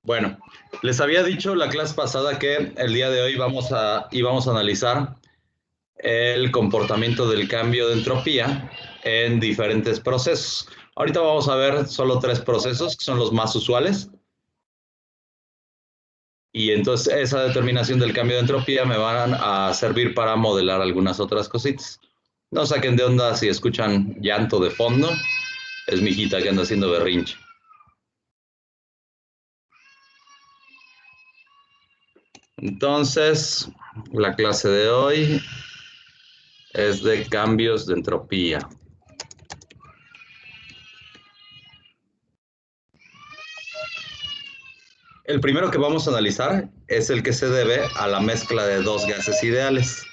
Bueno, les había dicho la clase pasada que el día de hoy íbamos a analizar el comportamiento del cambio de entropía en diferentes procesos. Ahorita vamos a ver solo 3 procesos que son los más usuales. Y entonces esa determinación del cambio de entropía me van a servir para modelar algunas otras cositas. No saquen de onda si escuchan llanto de fondo. Es mi hijita que anda haciendo berrinche. Entonces, la clase de hoy es de cambios de entropía. El primero que vamos a analizar es el que se debe a la mezcla de dos gases ideales.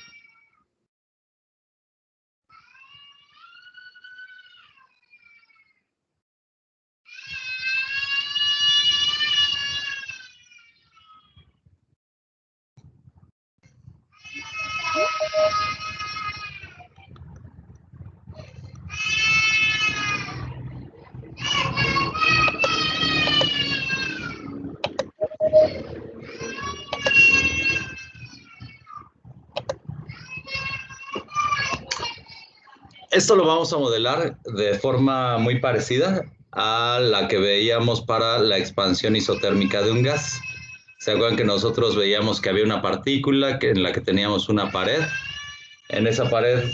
Esto lo vamos a modelar de forma muy parecida a la que veíamos para la expansión isotérmica de un gas. ¿Se acuerdan que nosotros veíamos que había una partícula en la que teníamos una pared? En esa pared,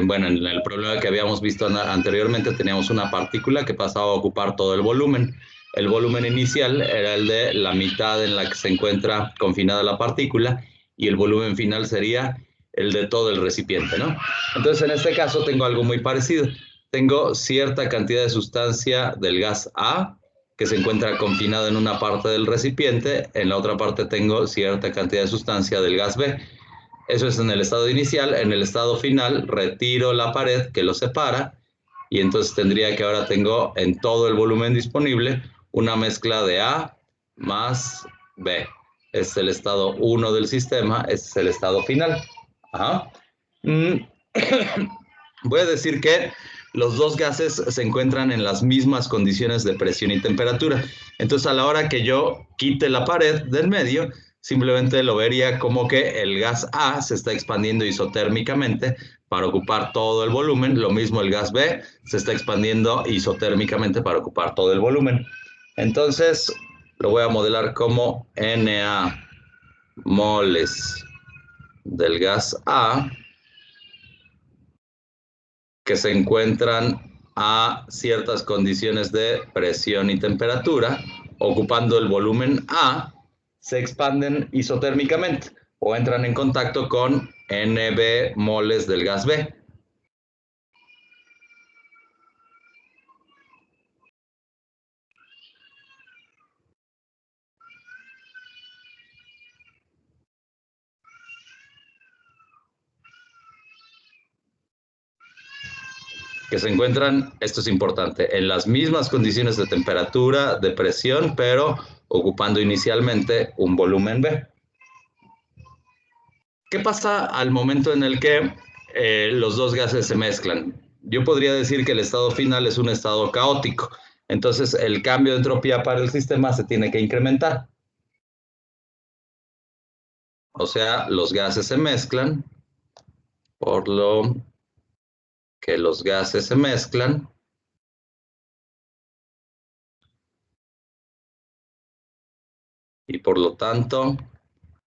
bueno, en el problema que habíamos visto anteriormente, teníamos una partícula que pasaba a ocupar todo el volumen. El volumen inicial era el de la mitad en la que se encuentra confinada la partícula y el volumen final sería el de todo el recipiente, ¿no? Entonces, en este caso tengo algo muy parecido. Tengo cierta cantidad de sustancia del gas A que se encuentra confinado en una parte del recipiente, en la otra parte tengo cierta cantidad de sustancia del gas B. Eso es en el estado inicial. En el estado final retiro la pared que lo separa y entonces tendría que ahora tengo en todo el volumen disponible una mezcla de A más B. Este es el estado 1 del sistema, este es el estado final. Ajá. Voy a decir que los dos gases se encuentran en las mismas condiciones de presión y temperatura. Entonces, a la hora que yo quite la pared del medio, simplemente lo vería como que el gas A se está expandiendo isotérmicamente para ocupar todo el volumen. Lo mismo el gas B se está expandiendo isotérmicamente para ocupar todo el volumen. Entonces, lo voy a modelar como Na moles del gas A que se encuentran a ciertas condiciones de presión y temperatura, ocupando el volumen A, se expanden isotérmicamente o entran en contacto con Nb moles del gas B. Que se encuentran, esto es importante, en las mismas condiciones de temperatura, de presión, pero ocupando inicialmente un volumen B. ¿Qué pasa al momento en el que los dos gases se mezclan? Yo podría decir que el estado final es un estado caótico. Entonces, el cambio de entropía para el sistema se tiene que incrementar. O sea, los gases se mezclan, por lo que los gases se mezclan, y por lo tanto,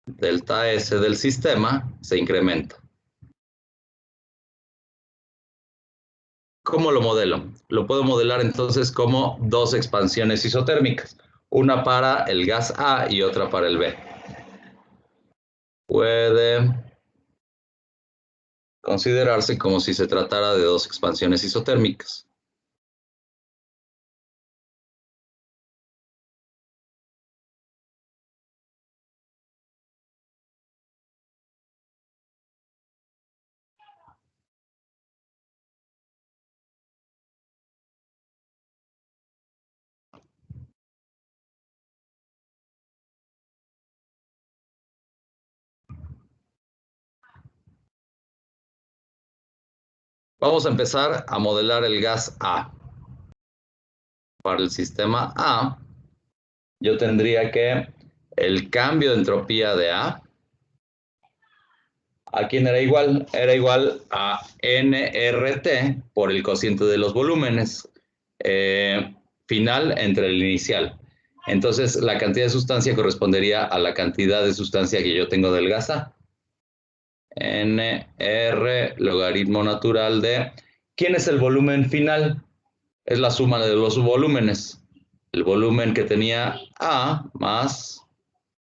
delta S del sistema se incrementa. ¿Cómo lo modelo? Lo puedo modelar entonces como dos expansiones isotérmicas, una para el gas A y otra para el B. Puede considerarse como si se tratara de dos expansiones isotérmicas. Vamos a empezar a modelar el gas A. Para el sistema A, yo tendría que el cambio de entropía de A, ¿a quién era igual? Era igual a nRT por el cociente de los volúmenes final entre el inicial. Entonces, la cantidad de sustancia correspondería a la cantidad de sustancia que yo tengo del gas A. NR logaritmo natural de... ¿Quién es el volumen final? Es la suma de los volúmenes. El volumen que tenía A más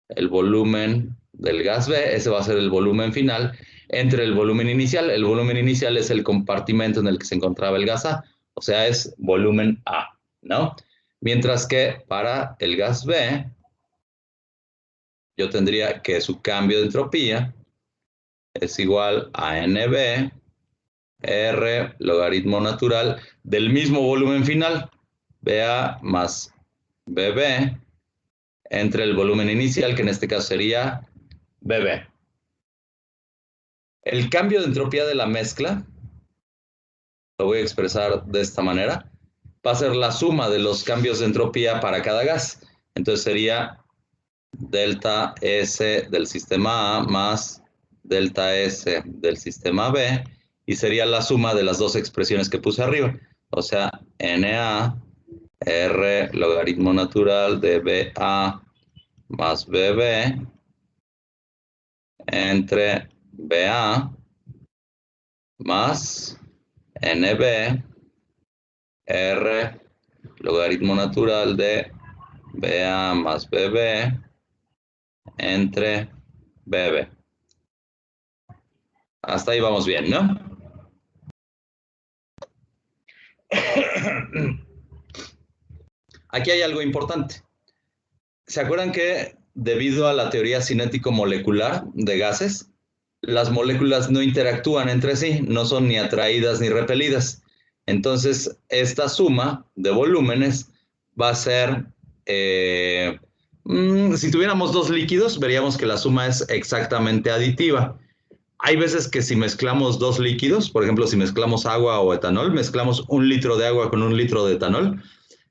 el volumen del gas B, ese va a ser el volumen final, entre el volumen inicial. El volumen inicial es el compartimento en el que se encontraba el gas A, o sea, es volumen A, ¿no? Mientras que para el gas B, yo tendría que su cambio de entropía es igual a NB, R logaritmo natural del mismo volumen final, BA más BB, entre el volumen inicial, que en este caso sería BB. El cambio de entropía de la mezcla, lo voy a expresar de esta manera, va a ser la suma de los cambios de entropía para cada gas. Entonces sería delta S del sistema A más delta S del sistema B, y sería la suma de las dos expresiones que puse arriba. O sea, NA, R logaritmo natural de BA más BB entre BA más NB R logaritmo natural de BA más BB entre BB. Hasta ahí vamos bien, ¿no? Aquí hay algo importante. ¿Se acuerdan que debido a la teoría cinético-molecular de gases, las moléculas no interactúan entre sí, no son ni atraídas ni repelidas? Entonces, esta suma de volúmenes va a ser, si tuviéramos dos líquidos, veríamos que la suma es exactamente aditiva. Hay veces que si mezclamos dos líquidos, por ejemplo, si mezclamos agua o etanol, mezclamos 1 litro de agua con 1 litro de etanol,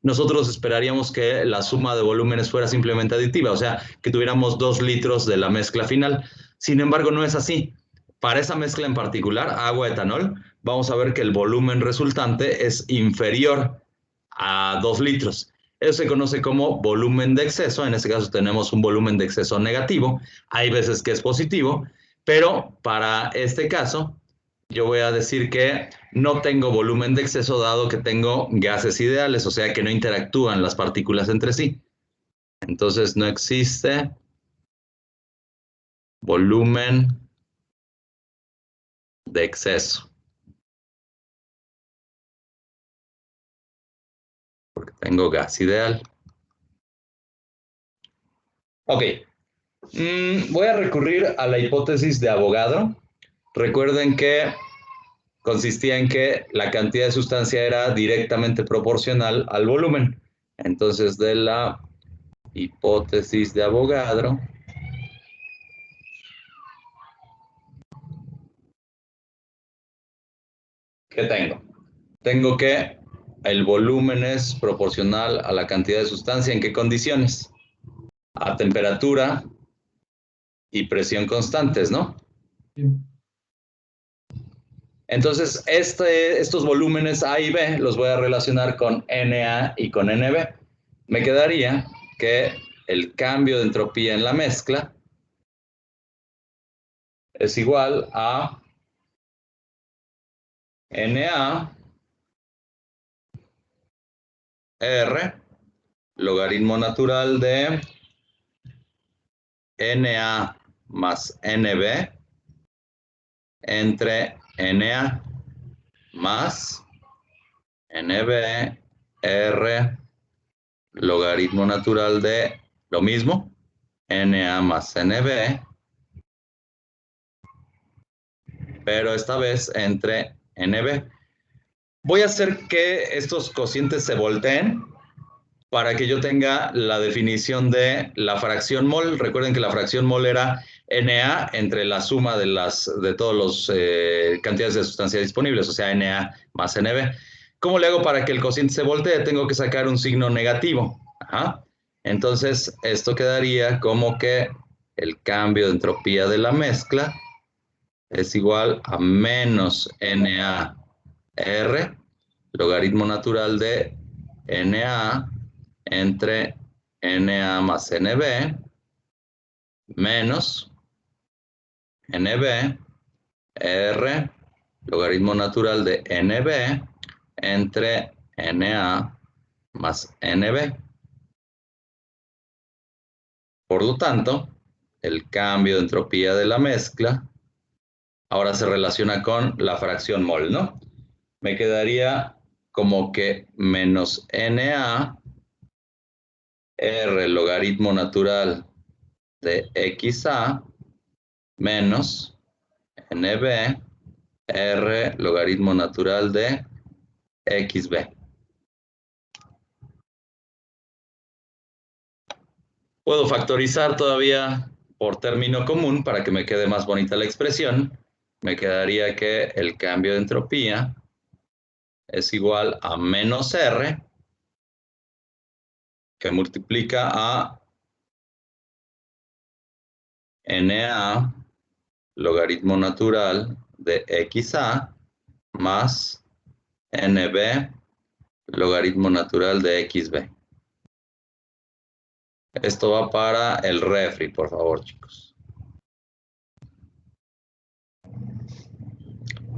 nosotros esperaríamos que la suma de volúmenes fuera simplemente aditiva, o sea, que tuviéramos 2 litros de la mezcla final. Sin embargo, no es así. Para esa mezcla en particular, agua-etanol, vamos a ver que el volumen resultante es inferior a 2 litros. Eso se conoce como volumen de exceso. En este caso tenemos un volumen de exceso negativo. Hay veces que es positivo, pero para este caso yo voy a decir que no tengo volumen de exceso dado que tengo gases ideales, o sea que no interactúan las partículas entre sí. Entonces no existe volumen de exceso, porque tengo gas ideal. Ok, voy a recurrir a la hipótesis de Avogadro. Recuerden que consistía en que la cantidad de sustancia era directamente proporcional al volumen. Entonces, de la hipótesis de Avogadro, ¿qué tengo? Tengo que el volumen es proporcional a la cantidad de sustancia. ¿En qué condiciones? A temperatura y presión constantes, ¿no? Sí. Entonces, estos volúmenes A y B los voy a relacionar con Na y con Nb. Me quedaría que el cambio de entropía en la mezcla es igual a Na R logaritmo natural de Na más Nb entre Na más NB R logaritmo natural de lo mismo, Na más NB, pero esta vez entre NB. Voy a hacer que estos cocientes se volteen para que yo tenga la definición de la fracción mol. Recuerden que la fracción mol era Na entre la suma de todas las cantidades de sustancia disponibles, o sea, Na más Nb. ¿Cómo le hago para que el cociente se voltee? Tengo que sacar un signo negativo. Ajá. Entonces, esto quedaría como que el cambio de entropía de la mezcla es igual a menos NaR, logaritmo natural de Na entre Na más Nb, menos Nb, R, logaritmo natural de Nb entre Na más Nb. Por lo tanto, el cambio de entropía de la mezcla ahora se relaciona con la fracción mol, ¿no? Me quedaría como que menos Na R logaritmo natural de XA menos NB R logaritmo natural de XB. Puedo factorizar todavía por término común para que me quede más bonita la expresión. Me quedaría que el cambio de entropía es igual a menos R, que multiplica a Na logaritmo natural de XA más NB logaritmo natural de XB. Esto va para el refri, por favor, chicos.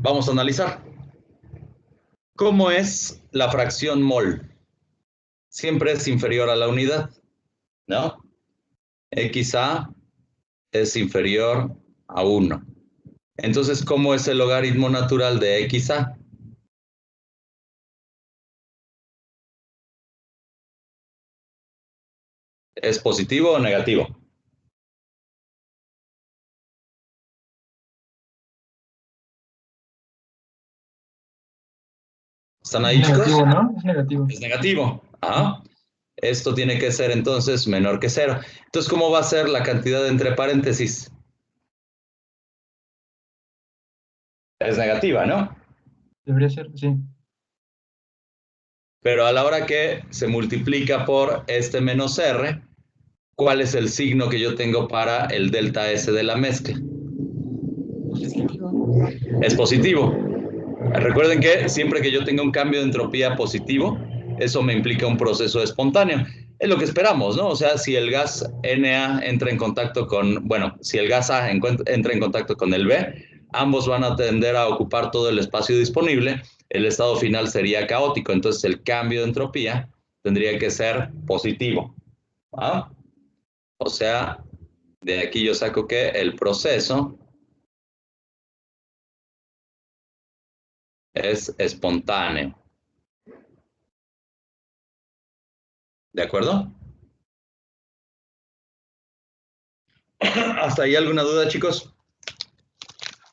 Vamos a analizar. ¿Cómo es la fracción mol? Siempre es inferior a la unidad, ¿no? XA es inferior a 1. Entonces, ¿cómo es el logaritmo natural de XA? ¿Es positivo o negativo? ¿Están ahí, chicos? Negativo, ¿no? Es negativo. Es negativo. Sí. Ajá. Esto tiene que ser entonces menor que 0. Entonces, ¿cómo va a ser la cantidad entre paréntesis? Es negativa, ¿no? Debería ser, sí. Pero a la hora que se multiplica por este menos R, ¿cuál es el signo que yo tengo para el delta S de la mezcla? Positivo. Es positivo. Recuerden que siempre que yo tenga un cambio de entropía positivo, eso me implica un proceso espontáneo. Es lo que esperamos, ¿no? O sea, si el gas Na entra en contacto con, bueno, si el gas A entra en contacto con el B, ambos van a tender a ocupar todo el espacio disponible, el estado final sería caótico, entonces el cambio de entropía tendría que ser positivo. ¿Ah? O sea, de aquí yo saco que el proceso es espontáneo. ¿De acuerdo? ¿Hasta ahí alguna duda, chicos?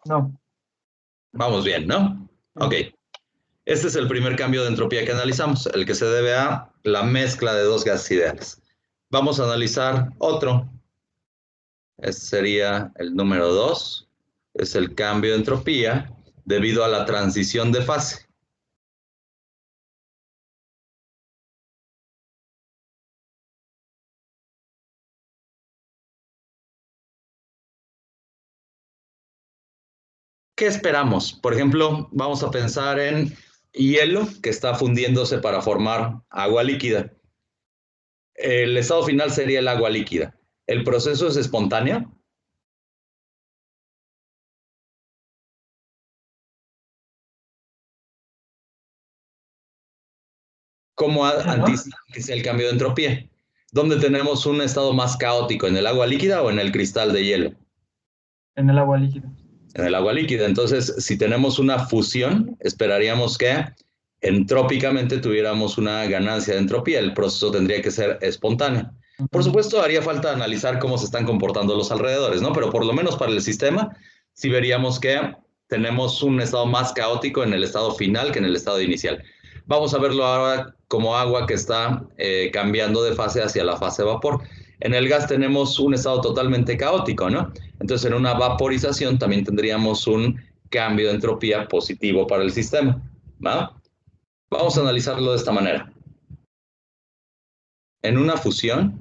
No. Vamos bien, ¿no? Ok. Sí. Este es el primer cambio de entropía que analizamos, el que se debe a la mezcla de dos gases ideales. Vamos a analizar otro. Este sería el número 2. Es el cambio de entropía debido a la transición de fase. ¿Qué esperamos? Por ejemplo, vamos a pensar en hielo que está fundiéndose para formar agua líquida. El estado final sería el agua líquida. ¿El proceso es espontáneo? ¿Cómo Sí, ¿no? anticipa que sea el cambio de entropía? ¿Dónde tenemos un estado más caótico? ¿En el agua líquida o en el cristal de hielo? En el agua líquida. En el agua líquida. Entonces, si tenemos una fusión, esperaríamos que entrópicamente tuviéramos una ganancia de entropía. El proceso tendría que ser espontáneo. Por Ujú. supuesto, haría falta analizar cómo se están comportando los alrededores, ¿no? Pero por lo menos para el sistema, sí veríamos que tenemos un estado más caótico en el estado final que en el estado inicial. Vamos a verlo ahora como agua que está cambiando de fase hacia la fase vapor. En el gas tenemos un estado totalmente caótico, ¿no? Entonces, en una vaporización también tendríamos un cambio de entropía positivo para el sistema, ¿va? Vamos a Ujú. analizarlo de esta manera. En una fusión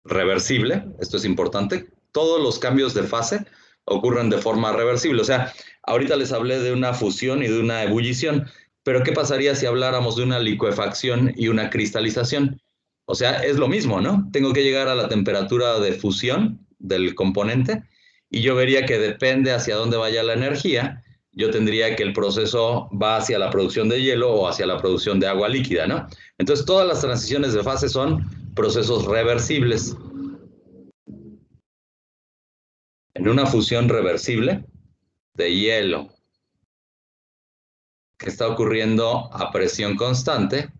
reversible, esto es importante, todos los cambios de fase ocurren de forma reversible. O sea, ahorita les hablé de una fusión y de una ebullición, pero ¿qué pasaría si habláramos de una licuefacción y una cristalización? O sea, es lo mismo, ¿no? Tengo que llegar a la temperatura de fusión del componente y yo vería que depende hacia dónde vaya la energía. Yo tendría que el proceso va hacia la producción de hielo o hacia la producción de agua líquida, ¿no? Entonces, todas las transiciones de fase son procesos reversibles. En una fusión reversible de hielo que está ocurriendo a presión constante,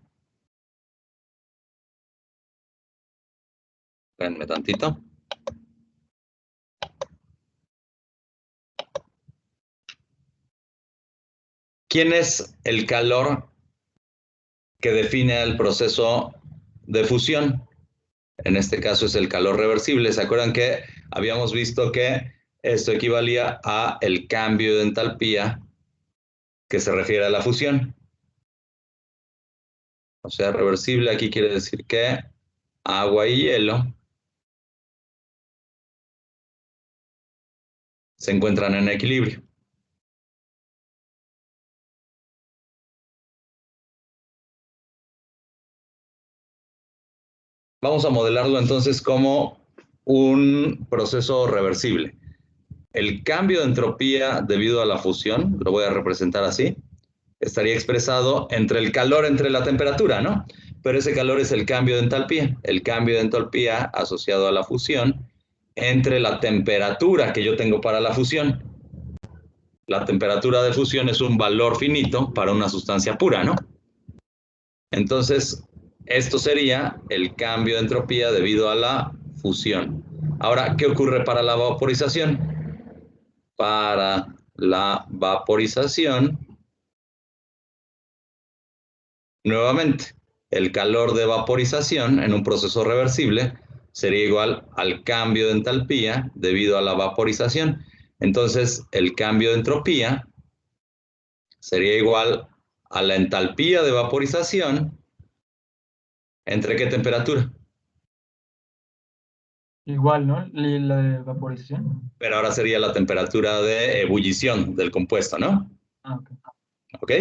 espérenme tantito. ¿Quién es el calor que define el proceso de fusión? En este caso es el calor reversible. ¿Se acuerdan que habíamos visto que esto equivalía a el cambio de entalpía que se refiere a la fusión? O sea, reversible aquí quiere decir que agua y hielo se encuentran en equilibrio. Vamos a modelarlo entonces como un proceso reversible. El cambio de entropía debido a la fusión, lo voy a representar así, estaría expresado entre el calor entre la temperatura, ¿no? Pero ese calor es el cambio de entalpía, el cambio de entalpía asociado a la fusión entre la temperatura que yo tengo para la fusión. La temperatura de fusión es un valor finito para una sustancia pura, ¿no? Entonces, esto sería el cambio de entropía debido a la fusión. Ahora, ¿qué ocurre para la vaporización? Para la vaporización, nuevamente, el calor de vaporización en un proceso reversible sería igual al cambio de entalpía debido a la vaporización. Entonces, el cambio de entropía sería igual a la entalpía de vaporización. ¿Entre qué temperatura? Igual, ¿no? La de vaporización. Pero ahora sería la temperatura de ebullición del compuesto, ¿no? Ah, ok. ¿Ok?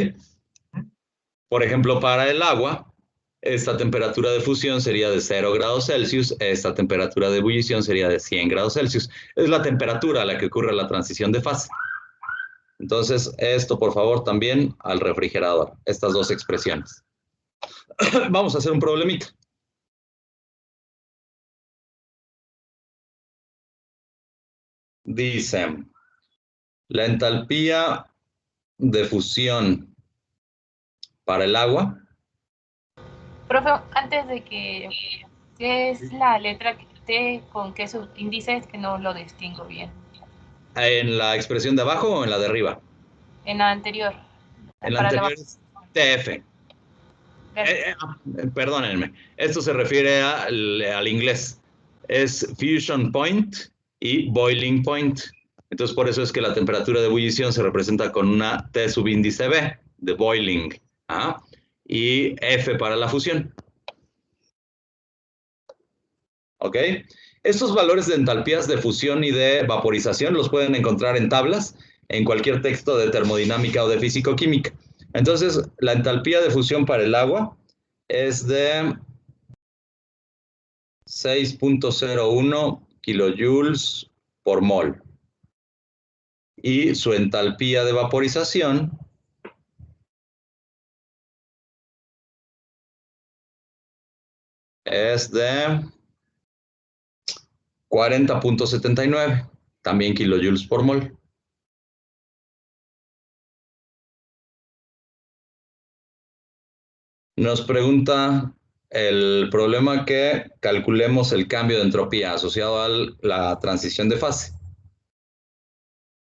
Por ejemplo, para el agua, esta temperatura de fusión sería de 0 grados Celsius, esta temperatura de ebullición sería de 100 grados Celsius. Es la temperatura a la que ocurre la transición de fase. Entonces, esto por favor también al refrigerador, estas dos expresiones. Vamos a hacer un problemita. Dice, la entalpía de fusión para el agua. Profe, antes de que, ¿qué es la letra T con qué subíndice? Es que no lo distingo bien. ¿En la expresión de abajo o en la de arriba? En la anterior. En la Para la anterior es TF. Perdónenme, esto se refiere al inglés. Es fusion point y boiling point. Entonces, por eso es que la temperatura de ebullición se representa con una T subíndice B, de boiling, ¿ah? Y F para la fusión. ¿Ok? Estos valores de entalpías de fusión y de vaporización los pueden encontrar en tablas, en cualquier texto de termodinámica o de físico-química. Entonces, la entalpía de fusión para el agua es de 6.01 kilojoules por mol. Y su entalpía de vaporización es de 40.79, también kilojoules por mol. Nos pregunta el problema que calculemos el cambio de entropía asociado a la transición de fase.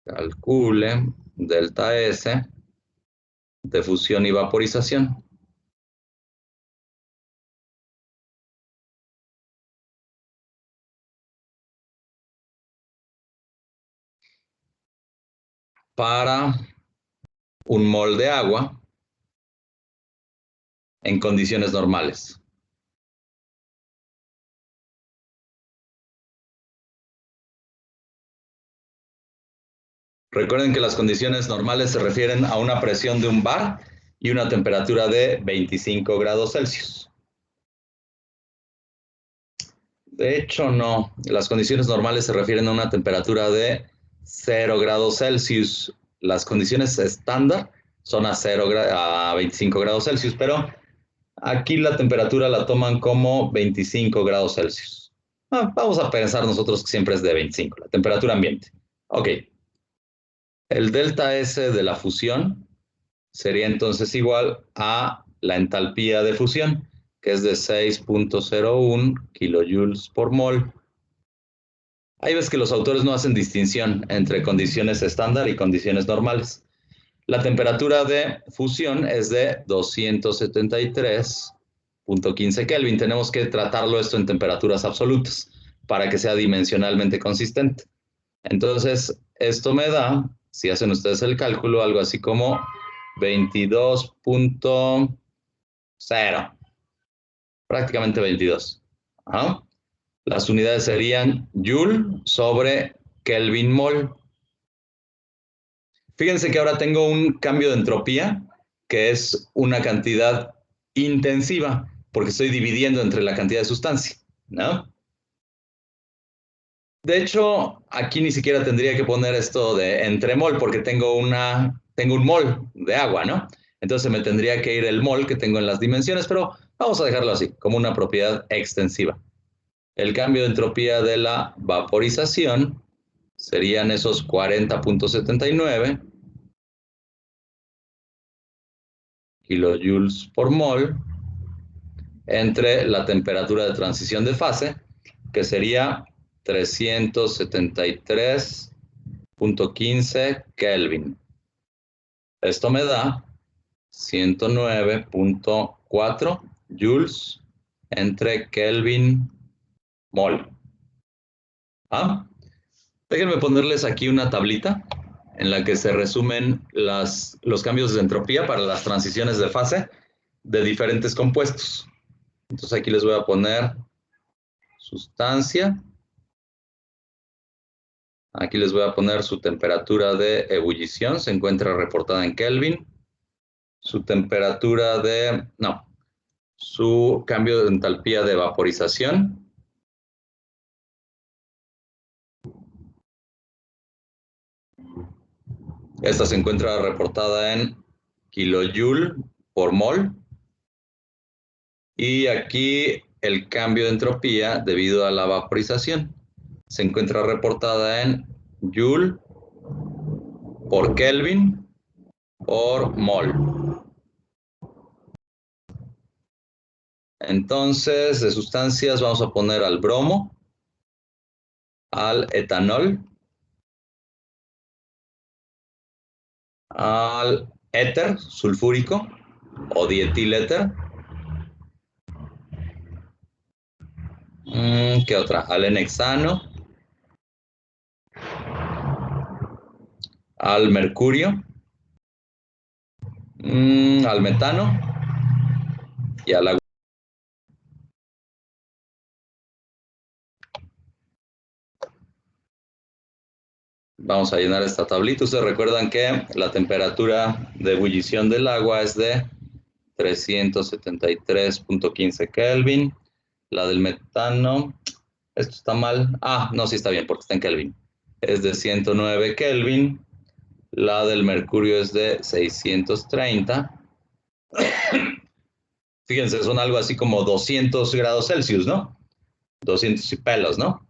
Calcule delta S de fusión y vaporización. Para un mol de agua, en condiciones normales? Recuerden que las condiciones normales se refieren a una presión de un bar y una temperatura de 25 grados Celsius. De hecho, no. Las condiciones normales se refieren a una temperatura de 0 grados Celsius. Las condiciones estándar son a 25 grados Celsius, pero aquí la temperatura la toman como 25 grados Celsius. Vamos a pensar nosotros que siempre es de 25, la temperatura ambiente. Ok. El delta S de la fusión sería entonces igual a la entalpía de fusión, que es de 6.01 kilojoules por mol. Ahí ves que los autores no hacen distinción entre condiciones estándar y condiciones normales. La temperatura de fusión es de 273.15 Kelvin. Tenemos que tratarlo esto en temperaturas absolutas para que sea dimensionalmente consistente. Entonces, esto me da, si hacen ustedes el cálculo, algo así como 22.0, prácticamente 22. Ajá. Las unidades serían Joule sobre Kelvin mol. Fíjense que ahora tengo un cambio de entropía que es una cantidad intensiva, porque estoy dividiendo entre la cantidad de sustancia, ¿no? De hecho, aquí ni siquiera tendría que poner esto de entre mol, porque tengo un mol de agua, ¿no? Entonces me tendría que ir el mol que tengo en las dimensiones, pero vamos a dejarlo así, como una propiedad extensiva. El cambio de entropía de la vaporización serían esos 40.79 kilojoules por mol entre la temperatura de transición de fase, que sería 373.15 Kelvin. Esto me da 109.4 joules entre Kelvin mol. Déjenme ponerles aquí una tablita en la que se resumen los cambios de entropía para las transiciones de fase de diferentes compuestos. Entonces aquí les voy a poner sustancia. Aquí les voy a poner su temperatura de ebullición, se encuentra reportada en Kelvin. Su temperatura su cambio de entalpía de vaporización. Esta se encuentra reportada en kilojoule por mol. Y aquí el cambio de entropía debido a la vaporización se encuentra reportada en joule por Kelvin por mol. Entonces, de sustancias vamos a poner al bromo, al etanol, al éter sulfúrico o dietiléter. ¿Qué otra? Al enhexano, al mercurio, al metano y al agua. Vamos a llenar esta tablita. Ustedes recuerdan que la temperatura de ebullición del agua es de 373.15 Kelvin. La del metano, esto está mal. No, sí está bien porque está en Kelvin. Es de 109 Kelvin. La del mercurio es de 630. Fíjense, son algo así como 200 grados Celsius, ¿no? 200 y pelos, ¿no?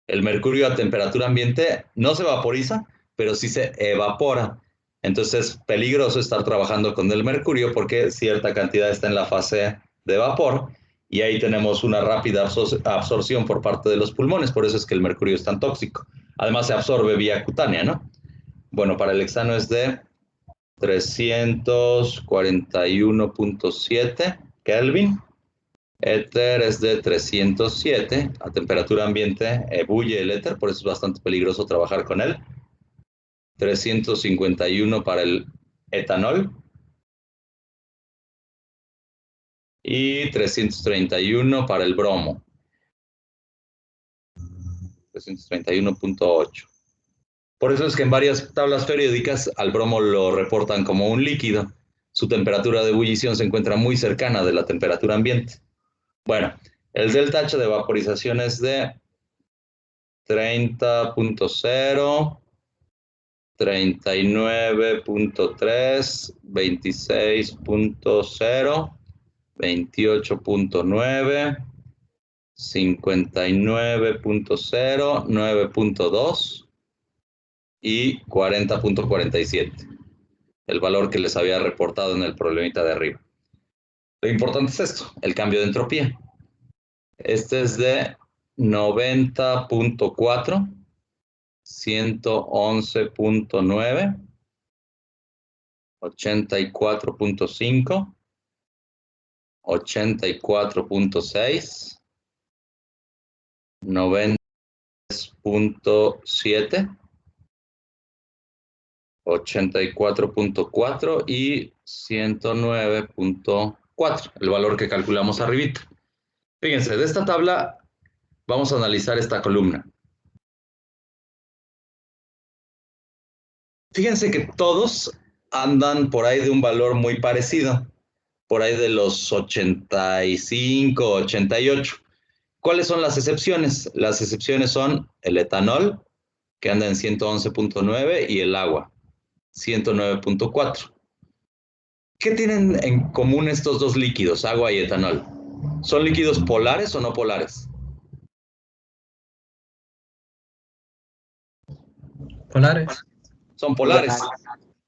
El mercurio a temperatura ambiente no se vaporiza, pero sí se evapora. Entonces es peligroso estar trabajando con el mercurio porque cierta cantidad está en la fase de vapor y ahí tenemos una rápida absorción por parte de los pulmones, por eso es que el mercurio es tan tóxico. Además se absorbe vía cutánea, ¿no? Bueno, para el hexano es de 341.7 Kelvin. Éter es de 307, a temperatura ambiente ebulle el éter, por eso es bastante peligroso trabajar con él. 351 para el etanol. y 331 para el bromo. 331.8. Por eso es que en varias tablas periódicas al bromo lo reportan como un líquido. Su temperatura de ebullición se encuentra muy cercana de la temperatura ambiente. Bueno, el delta H de vaporización es de 30.0, 39.3, 26.0, 28.9, 59.0, 9.2 y 40.47, el valor que les había reportado en el problemita de arriba. Lo importante es esto, el cambio de entropía. Este es de 90.4, 111.9, 84.5, 84.6, 90.7, 84.4 y 109.4, el valor que calculamos arribita. Fíjense, de esta tabla vamos a analizar esta columna. Fíjense que todos andan por ahí de un valor muy parecido, por ahí de los 85, 88. ¿Cuáles son las excepciones? Las excepciones son el etanol, que anda en 111.9, y el agua, 109.4. ¿Qué tienen en común estos dos líquidos, agua y etanol? ¿Son líquidos polares o no polares? Polares. Son polares.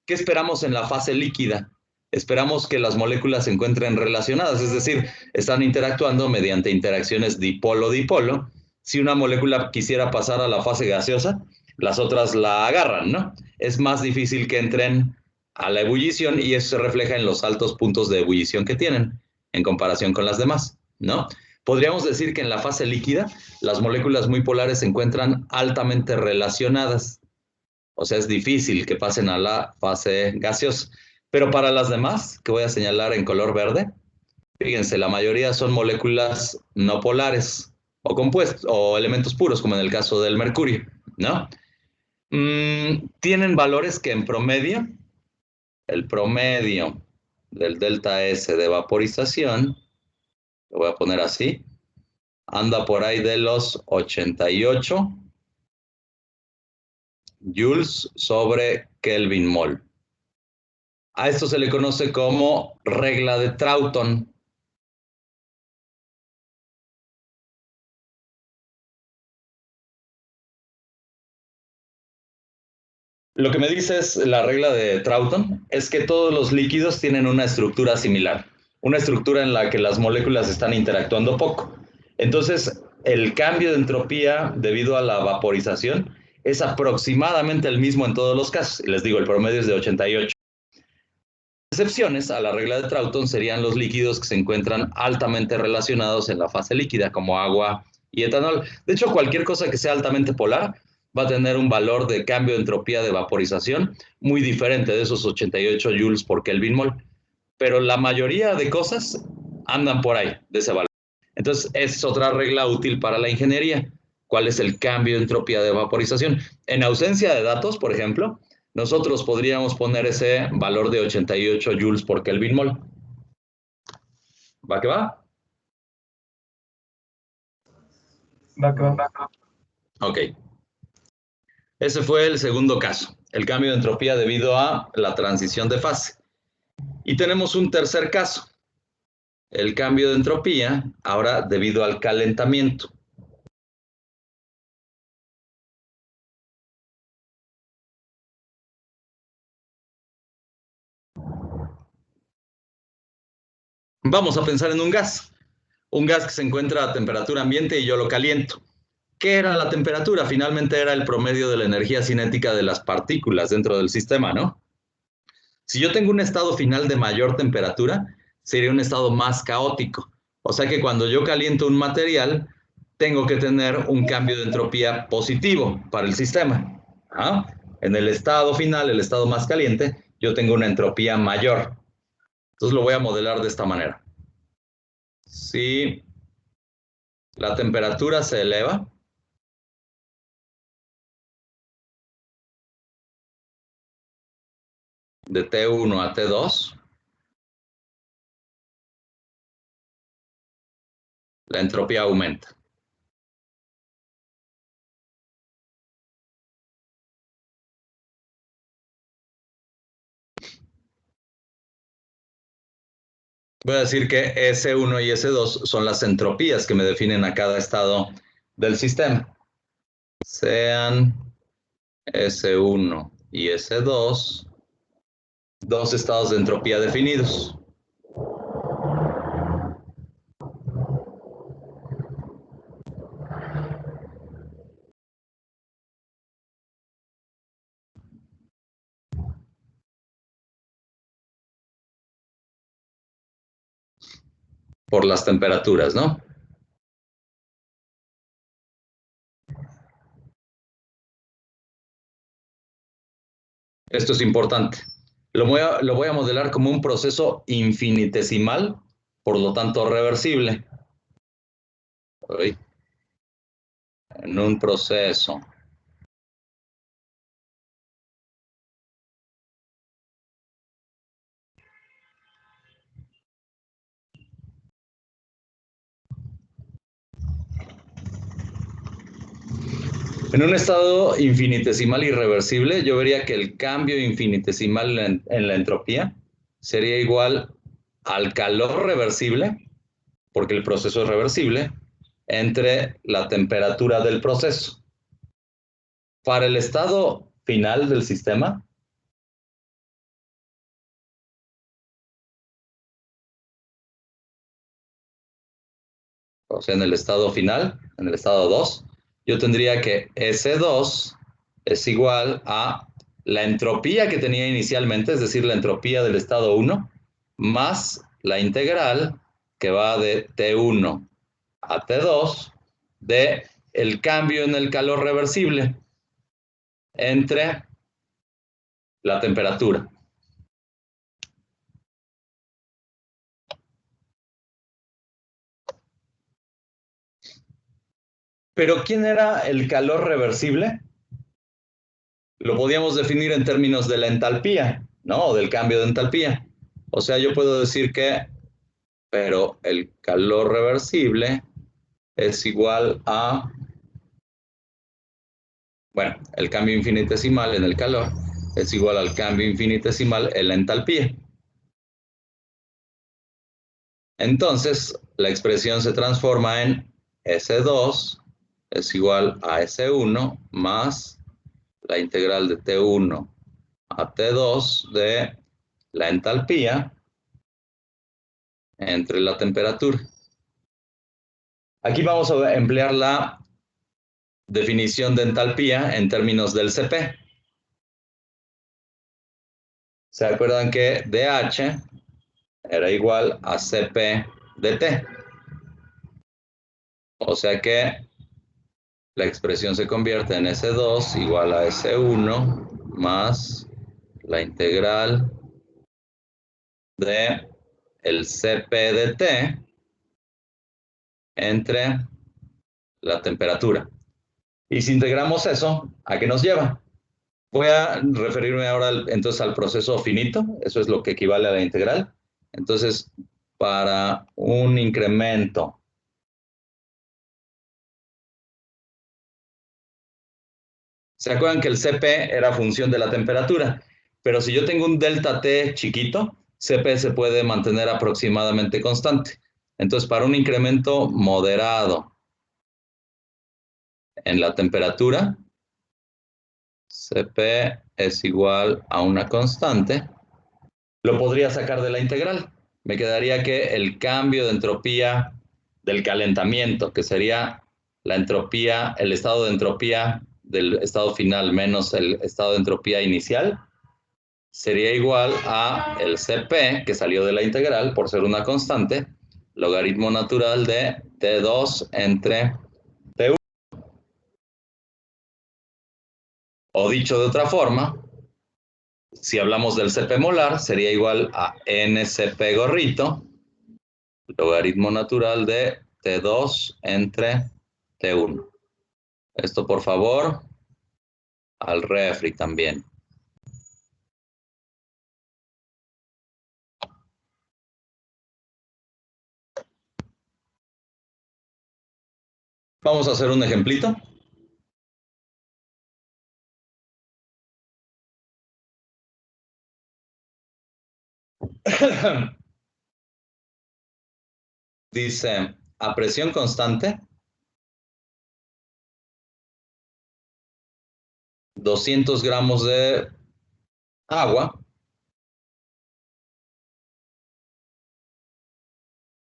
¿Qué esperamos en la fase líquida? Esperamos que las moléculas se encuentren relacionadas, es decir, están interactuando mediante interacciones dipolo-dipolo. Si una molécula quisiera pasar a la fase gaseosa, las otras la agarran, ¿no? Es más difícil que entren a la ebullición y eso se refleja en los altos puntos de ebullición que tienen en comparación con las demás, ¿no? Podríamos decir que en la fase líquida las moléculas muy polares se encuentran altamente relacionadas. O sea, es difícil que pasen a la fase gaseosa. Pero para las demás, que voy a señalar en color verde, fíjense, la mayoría son moléculas no polares o compuestos o elementos puros, como en el caso del mercurio, ¿no? Tienen valores que en promedio, el promedio del delta S de vaporización, lo voy a poner así, anda por ahí de los 88 joules sobre Kelvin mol. A esto se le conoce como regla de Troughton. Lo que me dice es la regla de Troughton es que todos los líquidos tienen una estructura similar, una estructura en la que las moléculas están interactuando poco. Entonces, el cambio de entropía debido a la vaporización es aproximadamente el mismo en todos los casos. Y les digo, el promedio es de 88. Excepciones a la regla de Troughton serían los líquidos que se encuentran altamente relacionados en la fase líquida, como agua y etanol. De hecho, cualquier cosa que sea altamente polar va a tener un valor de cambio de entropía de vaporización muy diferente de esos 88 joules por Kelvin mol. Pero la mayoría de cosas andan por ahí, de ese valor. Entonces, es otra regla útil para la ingeniería. ¿Cuál es el cambio de entropía de vaporización? En ausencia de datos, por ejemplo, nosotros podríamos poner ese valor de 88 joules por Kelvin mol. ¿Va que va? Va que va. Ok. Ese fue el segundo caso, el cambio de entropía debido a la transición de fase. Y tenemos un tercer caso, el cambio de entropía ahora debido al calentamiento. Vamos a pensar en un gas que se encuentra a temperatura ambiente y yo lo caliento. ¿Qué era la temperatura? Finalmente era el promedio de la energía cinética de las partículas dentro del sistema, ¿no? Si yo tengo un estado final de mayor temperatura, sería un estado más caótico. O sea que cuando yo caliento un material, tengo que tener un cambio de entropía positivo para el sistema. ¿Ah? En el estado final, el estado más caliente, yo tengo una entropía mayor. Entonces lo voy a modelar de esta manera. si la temperatura se eleva, de T1 a T2, la entropía aumenta. Voy a decir que S1 y S2 son las entropías que me definen a cada estado del sistema. Sean S1 y S2, dos estados de entropía definidos. Por las temperaturas, ¿no? Esto es importante. Lo voy a modelar como un proceso infinitesimal, por lo tanto reversible. Uy. En un proceso en un estado infinitesimal irreversible, yo vería que el cambio infinitesimal en la entropía sería igual al calor reversible, porque el proceso es reversible, entre la temperatura del proceso. Para el estado final del sistema, o sea, en el estado final, en el estado 2, yo tendría que S2 es igual a la entropía que tenía inicialmente, es decir, la entropía del estado 1, más la integral que va de T1 a T2 de el cambio en el calor reversible entre la temperatura. Pero ¿quién era el calor reversible? Lo podíamos definir en términos de la entalpía, ¿no? O del cambio de entalpía. O sea, yo puedo decir que, pero el calor reversible es igual a, bueno, el cambio infinitesimal en el calor es igual al cambio infinitesimal en la entalpía. Entonces, la expresión se transforma en S2 es igual a S1 más la integral de T1 a T2 de la entalpía entre la temperatura. Aquí vamos a emplear la definición de entalpía en términos del CP. ¿Se acuerdan que dH era igual a CP de T? O sea que la expresión se convierte en S2 igual a S1 más la integral de el CP de T entre la temperatura. Y si integramos eso, ¿a qué nos lleva? Voy a referirme ahora entonces al proceso finito, eso es lo que equivale a la integral. Entonces, para un incremento ¿se acuerdan que el CP era función de la temperatura? Pero si yo tengo un delta T chiquito, CP se puede mantener aproximadamente constante. Entonces, para un incremento moderado en la temperatura, CP es igual a una constante, lo podría sacar de la integral. Me quedaría que el cambio de entropía del calentamiento, que sería la entropía, el estado de entropía del estado final menos el estado de entropía inicial, sería igual a el CP, que salió de la integral por ser una constante, logaritmo natural de T2 entre T1. O dicho de otra forma, si hablamos del CP molar, sería igual a NCP gorrito Logaritmo natural de T2 entre T1. Esto, por favor, al refri también. Vamos a hacer un ejemplito. Dice, a presión constante, 200 gramos de agua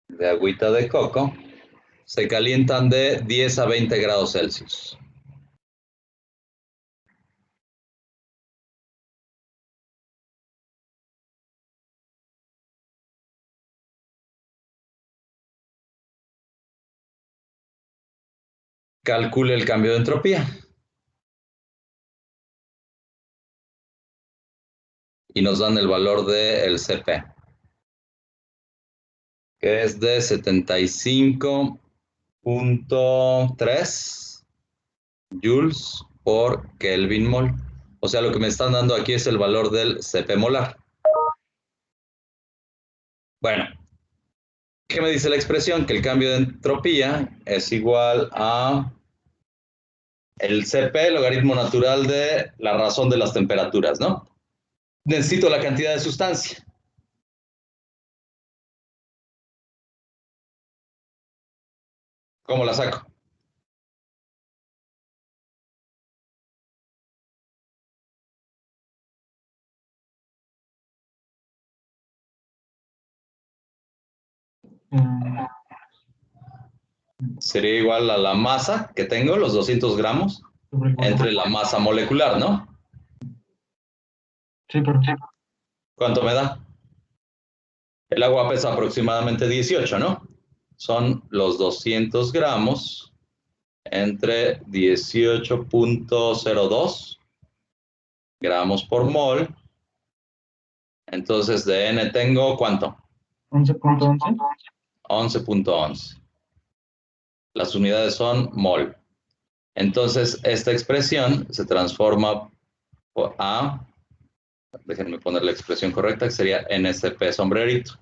de agüita de coco se calientan de 10 a 20 grados Celsius. Calcule el cambio de entropía. Y nos dan el valor del CP, que es de 75.3 joules por Kelvin mol. O sea, lo que me están dando aquí es el valor del CP molar. Bueno, ¿qué me dice la expresión? Que el cambio de entropía es igual a el CP, logaritmo natural de la razón de las temperaturas, ¿no? Necesito la cantidad de sustancia. ¿Cómo la saco? Sería igual a la masa que tengo, los 200 gramos, entre la masa molecular, ¿no? Sí, pero sí. ¿Cuánto me da? El agua pesa aproximadamente 18, ¿no? Son los 200 gramos entre 18.02 gramos por mol. Entonces, de N tengo, ¿cuánto? 11.11. 11.11. Las unidades son mol. Entonces, esta expresión se transforma a, déjenme poner la expresión correcta, que sería NCP sombrerito.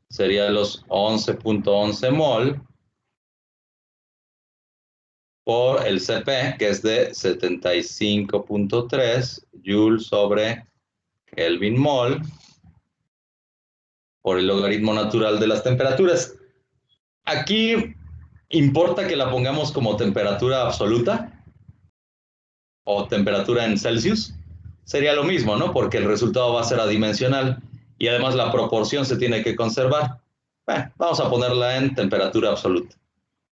Sería los 11.11 mol por el CP, que es de 75.3 joules sobre Kelvin mol, por el logaritmo natural de las temperaturas. Aquí, ¿importa que la pongamos como temperatura absoluta o temperatura en Celsius? Sería lo mismo, ¿no? Porque el resultado va a ser adimensional y además la proporción se tiene que conservar. Bueno, vamos a ponerla en temperatura absoluta.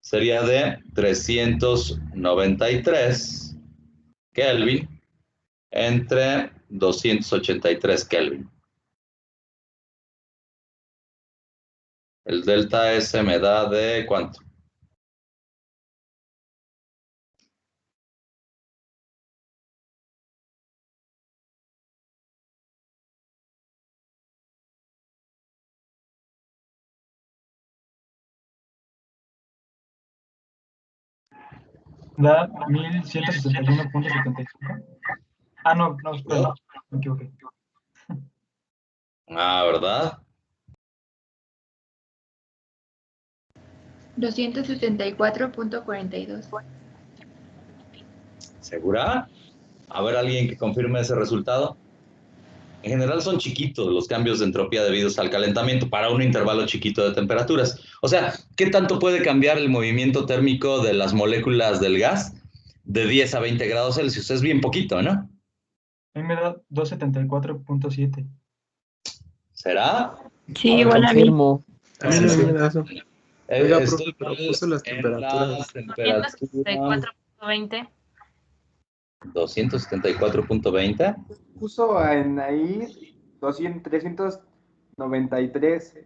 Sería de 393 Kelvin entre 283 Kelvin. El delta S me da de ¿cuánto? Da 1171.75. Ah, no, espera, me equivoqué. Ah, ¿verdad? 274.42. ¿Segura? A ver, alguien que confirme ese resultado. En general son chiquitos los cambios de entropía debidos al calentamiento para un intervalo chiquito de temperaturas. O sea, ¿qué tanto puede cambiar el movimiento térmico de las moléculas del gas de 10 a 20 grados Celsius? Es bien poquito, ¿no? A mí me da 274.7. ¿Será? Sí, igual a mí. Confirmo. También a mí me da eso. Oiga, Estoy profe, pero puso las en temperaturas. las temperaturas 274.20. 274.20. Puso en ahí 393.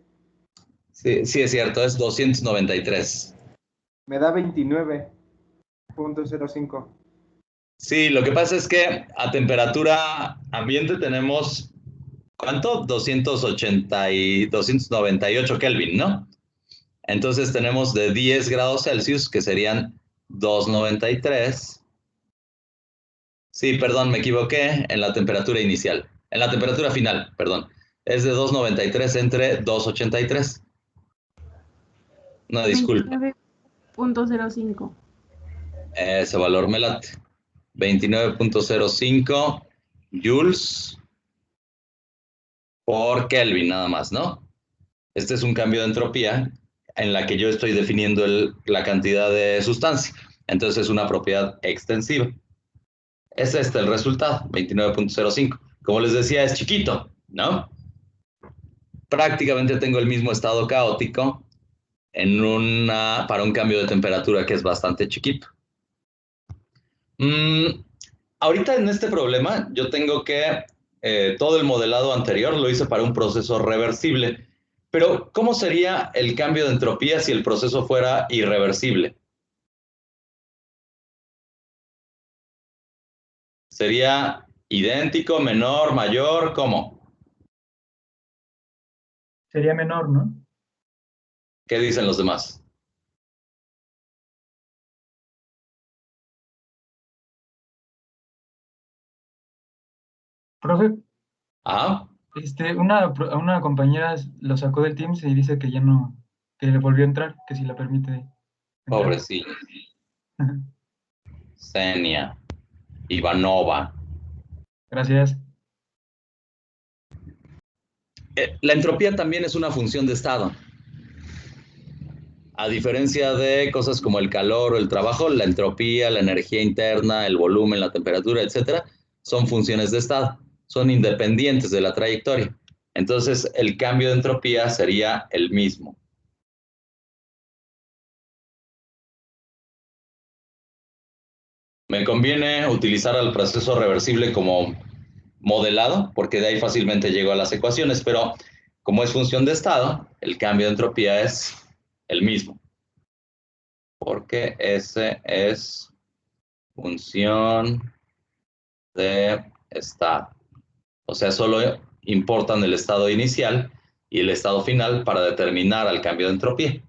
Sí, sí es cierto, es 293. Me da 29.05. Sí, lo que pasa es que a temperatura ambiente tenemos, ¿cuánto? 298 Kelvin, ¿no? Entonces tenemos de 10 grados Celsius, que serían 293. Sí, perdón, me equivoqué en la temperatura inicial. En la temperatura final, perdón. Es de 293 entre 283. Una disculpa. 29.05. Ese valor me late. 29.05 joules por Kelvin, nada más, ¿no? Este es un cambio de entropía en la que yo estoy definiendo la cantidad de sustancia. Entonces es una propiedad extensiva. Es este el resultado, 29.05. Como les decía, es chiquito, ¿no? Prácticamente tengo el mismo estado caótico para un cambio de temperatura que es bastante chiquito. Ahorita en este problema yo tengo que todo el modelado anterior lo hice para un proceso reversible, pero ¿cómo sería el cambio de entropía si el proceso fuera irreversible? ¿Sería idéntico, menor, mayor? ¿Cómo? Sería menor, ¿no? ¿Qué dicen los demás? Profe, Ah, una compañera lo sacó del Teams y dice que ya no, que le volvió a entrar, que si la permite entrar. pobrecilla. Xenia Ivanova. Gracias. La entropía también es una función de estado. A diferencia de cosas como el calor o el trabajo, la entropía, la energía interna, el volumen, la temperatura, etcétera, son funciones de estado, son independientes de la trayectoria. Entonces, el cambio de entropía sería el mismo. Me conviene utilizar al proceso reversible como modelado, porque de ahí fácilmente llego a las ecuaciones, pero como es función de estado, el cambio de entropía es el mismo, porque ese es función de estado. O sea, solo importan el estado inicial y el estado final para determinar el cambio de entropía.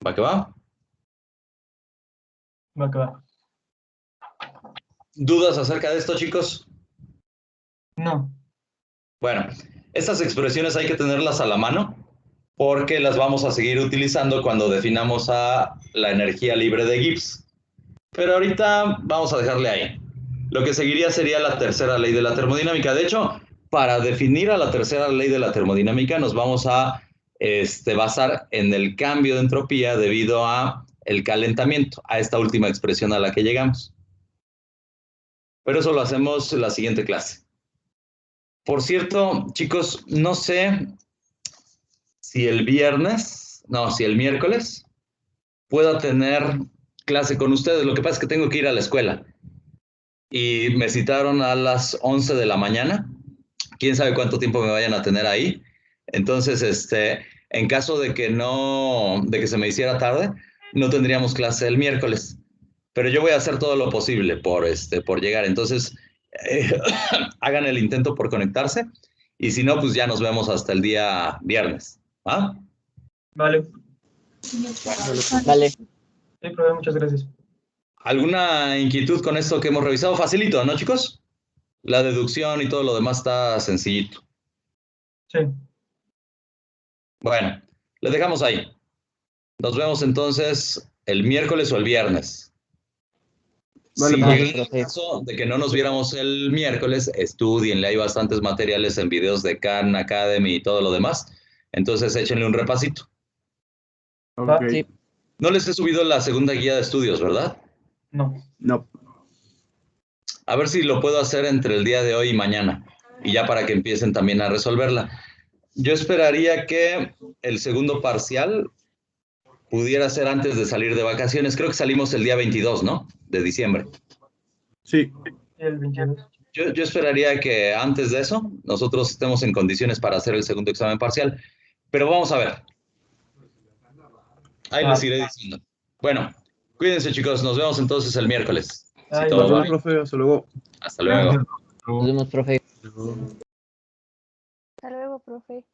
¿Va que va? Va que va. ¿Dudas acerca de esto, chicos? No. Bueno, estas expresiones hay que tenerlas a la mano porque las vamos a seguir utilizando cuando definamos a la energía libre de Gibbs. Pero ahorita vamos a dejarle ahí. Lo que seguiría sería la tercera ley de la termodinámica. De hecho, para definir a la tercera ley de la termodinámica nos vamos a basar en el cambio de entropía debido a el calentamiento, a esta última expresión a la que llegamos. Pero eso lo hacemos en la siguiente clase. Por cierto, chicos, no sé si el miércoles pueda tener clase con ustedes. Lo que pasa es que tengo que ir a la escuela y me citaron a las 11 de la mañana. Quién sabe cuánto tiempo me vayan a tener ahí. Entonces, en caso de que se me hiciera tarde, no tendríamos clase el miércoles. Pero yo voy a hacer todo lo posible por llegar. Entonces, hagan el intento por conectarse y si no, pues ya nos vemos hasta el día viernes. ¿Ah? Vale. Vale. Sí, profe, muchas gracias. ¿Alguna inquietud con esto que hemos revisado? Facilito, ¿no, chicos? La deducción y todo lo demás está sencillito. Sí. Bueno, le dejamos ahí. Nos vemos entonces el miércoles o el viernes. Vale, Si profe. llega el caso de que no nos viéramos el miércoles, estudienle, hay bastantes materiales en videos de Khan Academy y todo lo demás. Entonces échenle un repasito. Ok. Sí. No les he subido la segunda guía de estudios, ¿verdad? No. No. A ver si lo puedo hacer entre el día de hoy y mañana. Y ya para que empiecen también a resolverla. Yo esperaría que el segundo parcial pudiera ser antes de salir de vacaciones. Creo que salimos el día 22, ¿no? De diciembre. Sí. El 22. Yo esperaría que antes de eso nosotros estemos en condiciones para hacer el segundo examen parcial. Pero vamos a ver. Ahí les iré diciendo. Bueno, cuídense, chicos. Nos vemos entonces el miércoles. Si Ay, todo Nos va vemos, bien. profe. Hasta luego. Hasta luego. Nos vemos, profe. Hasta luego, profe.